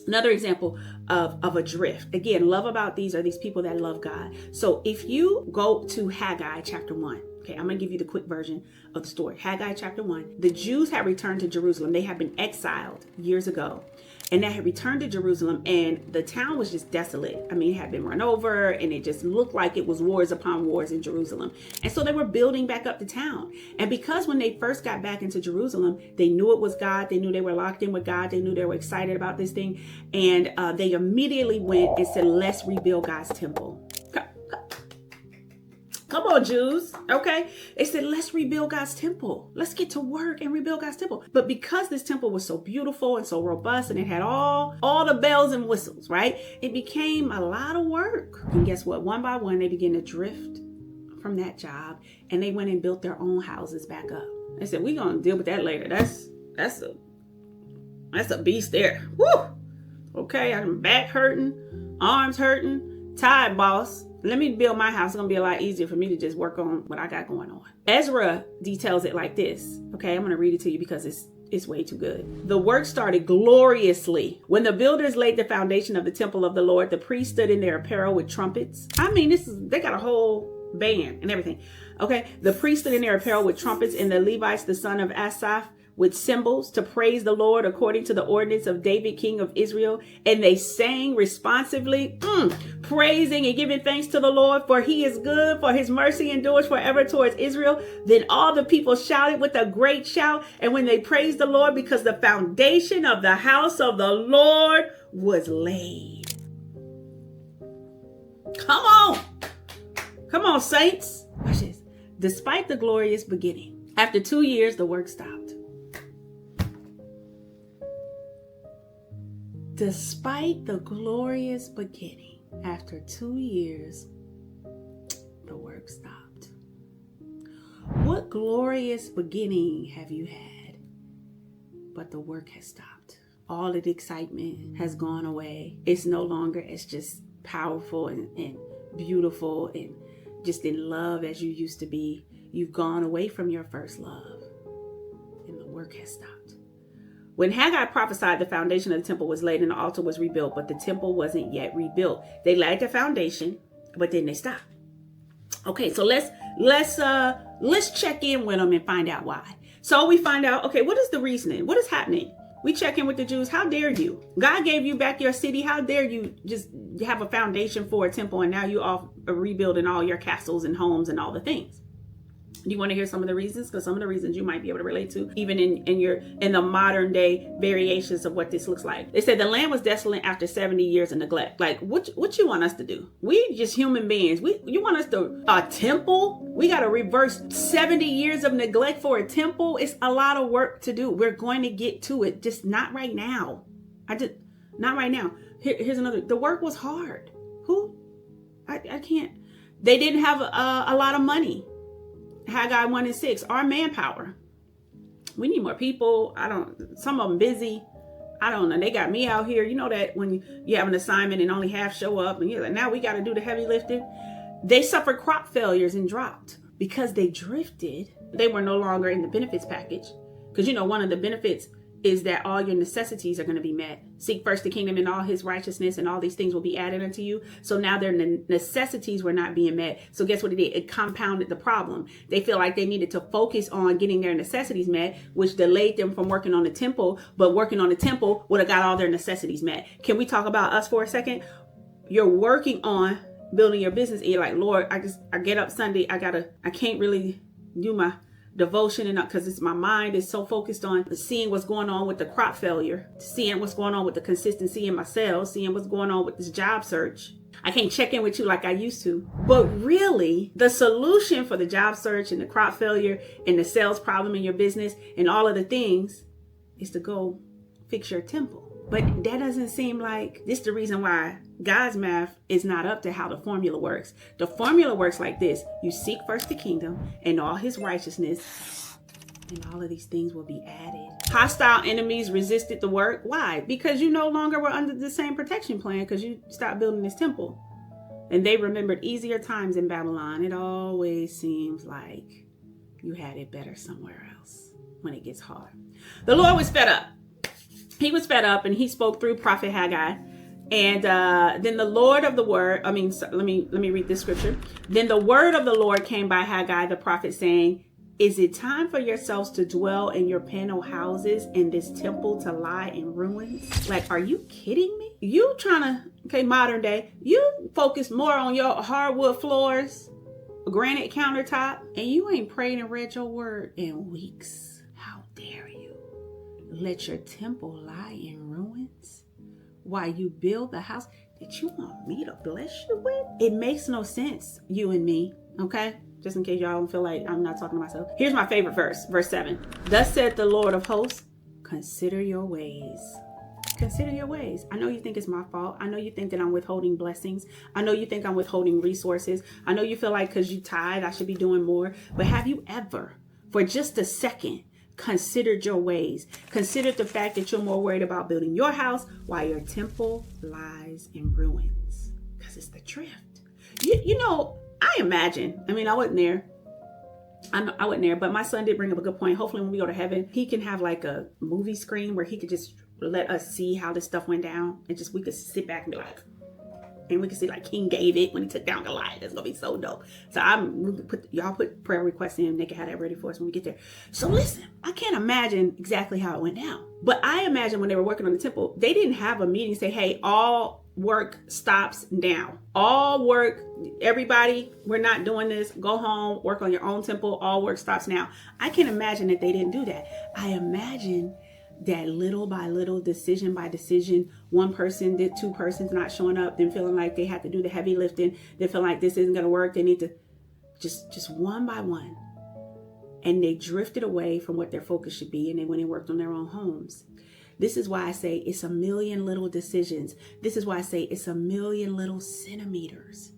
Another example of a drift. Again, love about these are these people that love God. So if you go to Haggai chapter 1, okay, I'm going to give you the quick version of the story. Haggai chapter 1, the Jews had returned to Jerusalem. They had been exiled years ago. And they had returned to Jerusalem, and the town was just desolate. I mean, it had been run over, and it just looked like it was wars upon wars in Jerusalem. And so they were building back up the town. And because when they first got back into Jerusalem, they knew it was God. They knew they were locked in with God. They knew they were excited about this thing. And they immediately went and said, let's rebuild God's temple. Come on, Jews. Okay. They said, let's rebuild God's temple. Let's get to work and rebuild God's temple. But because this temple was so beautiful and so robust and it had all the bells and whistles, right? It became a lot of work. And guess what? One by one, they began to drift from that job and they went and built their own houses back up. They said, we're going to deal with that later. That's a beast there. Woo! Okay. I'm back hurting, arms hurting, tired, boss. Let me build my house. It's going to be a lot easier for me to just work on what I got going on. Ezra details it like this. Okay, I'm going to read it to you because it's way too good. The work started gloriously. When the builders laid the foundation of the temple of the Lord, the priests stood in their apparel with trumpets. I mean, they got a whole band and everything. Okay, the priests stood in their apparel with trumpets, and the Levites, the son of Asaph, with cymbals to praise the Lord according to the ordinance of David, king of Israel. And they sang responsively, praising and giving thanks to the Lord, for he is good, for his mercy endures forever towards Israel. Then all the people shouted with a great shout. And when they praised the Lord, because the foundation of the house of the Lord was laid. Come on, saints. Watch this. Despite the glorious beginning, after 2 years, the work stopped. Despite the glorious beginning, after 2 years, the work stopped. What glorious beginning have you had? But the work has stopped. All of the excitement has gone away. It's no longer as just powerful and beautiful and just in love as you used to be. You've gone away from your first love, and the work has stopped. When Haggai prophesied, the foundation of the temple was laid and the altar was rebuilt, but the temple wasn't yet rebuilt. They laid the foundation, but then they stopped. Okay, so let's check in with them and find out why. So we find out, okay, what is the reasoning? What is happening? We check in with the Jews. How dare you? God gave you back your city. How dare you just have a foundation for a temple and now you are rebuilding all your castles and homes and all the things? Do you want to hear some of the reasons? Because some of the reasons you might be able to relate to, even in the modern day variations of what this looks like. They said the land was desolate after 70 years of neglect. Like, what you want us to do? We just human beings. You want us to a temple? We got to reverse 70 years of neglect for a temple. It's a lot of work to do. We're going to get to it, just not right now. Not right now. Here's another. The work was hard. I can't. They didn't have a lot of money. Haggai 1:6, our manpower. We need more people. Some of them busy. I don't know. They got me out here. You know that when you have an assignment and only half show up and you're like, now we got to do the heavy lifting. They suffered crop failures and dropped because they drifted. They were no longer in the benefits package. Because, one of the benefits is that all your necessities are going to be met. Seek first the kingdom and all his righteousness, and all these things will be added unto you. So now their necessities were not being met. So guess what it did? It compounded the problem. They feel like they needed to focus on getting their necessities met, which delayed them from working on the temple. But working on the temple would have got all their necessities met. Can we talk about us for a second? You're working on building your business, and you're like, Lord, I get up Sunday. I can't really do my devotion enough because my mind is so focused on seeing what's going on with the crop failure, seeing what's going on with the consistency in my sales, seeing what's going on with this job search. I can't check in with you like I used to. But really, the solution for the job search and the crop failure and the sales problem in your business and all of the things is to go fix your temple. But that doesn't seem like this is the reason why God's math is not up to how the formula works. The formula works like this. You seek first the kingdom and all his righteousness, and all of these things will be added. Hostile enemies resisted the work. Why? Because you no longer were under the same protection plan because you stopped building this temple. And they remembered easier times in Babylon. It always seems like you had it better somewhere else when it gets hard. The Lord was fed up. he was fed up and he spoke through prophet Haggai. And then the Lord of the word, let me read this scripture. Then the word of the Lord came by Haggai the prophet, saying, is it time for yourselves to dwell in your panel houses and this temple to lie in ruins? Like, are you kidding me? You trying to, okay, modern day, you focus more on your hardwood floors, granite countertop, and you ain't prayed and read your word in weeks. How dare you let your temple lie in ruins while you build the house that you want me to bless you with? It makes no sense, you and me, okay? Just in case y'all don't feel like I'm not talking to myself. Here's my favorite verse, verse 7. Thus said the Lord of hosts, consider your ways. Consider your ways. I know you think it's my fault. I know you think that I'm withholding blessings. I know you think I'm withholding resources. I know you feel like because you tithe, I should be doing more. But have you ever, for just a second, considered your ways? Considered the fact that you're more worried about building your house while your temple lies in ruins? Because it's the drift. You know, I imagine, I wasn't there. I wasn't there, but my son did bring up a good point. Hopefully when we go to heaven, he can have like a movie screen where he could just let us see how this stuff went down. And just, we could sit back and be like, and we can see like King David when he took down Goliath. It's going to be so dope. So y'all put prayer requests in. They can have that ready for us when we get there. So listen, I can't imagine exactly how it went down. But I imagine when they were working on the temple, they didn't have a meeting say, hey, all work stops now. All work, everybody, we're not doing this. Go home, work on your own temple. All work stops now. I can imagine that they didn't do that. I imagine that little by little, decision by decision, one person did, two persons not showing up, then feeling like they had to do the heavy lifting, they feel like this isn't going to work. They need to just one by one. And they drifted away from what their focus should be. And they went and worked on their own homes. This is why I say it's a million little decisions. This is why I say it's a million little centimeters.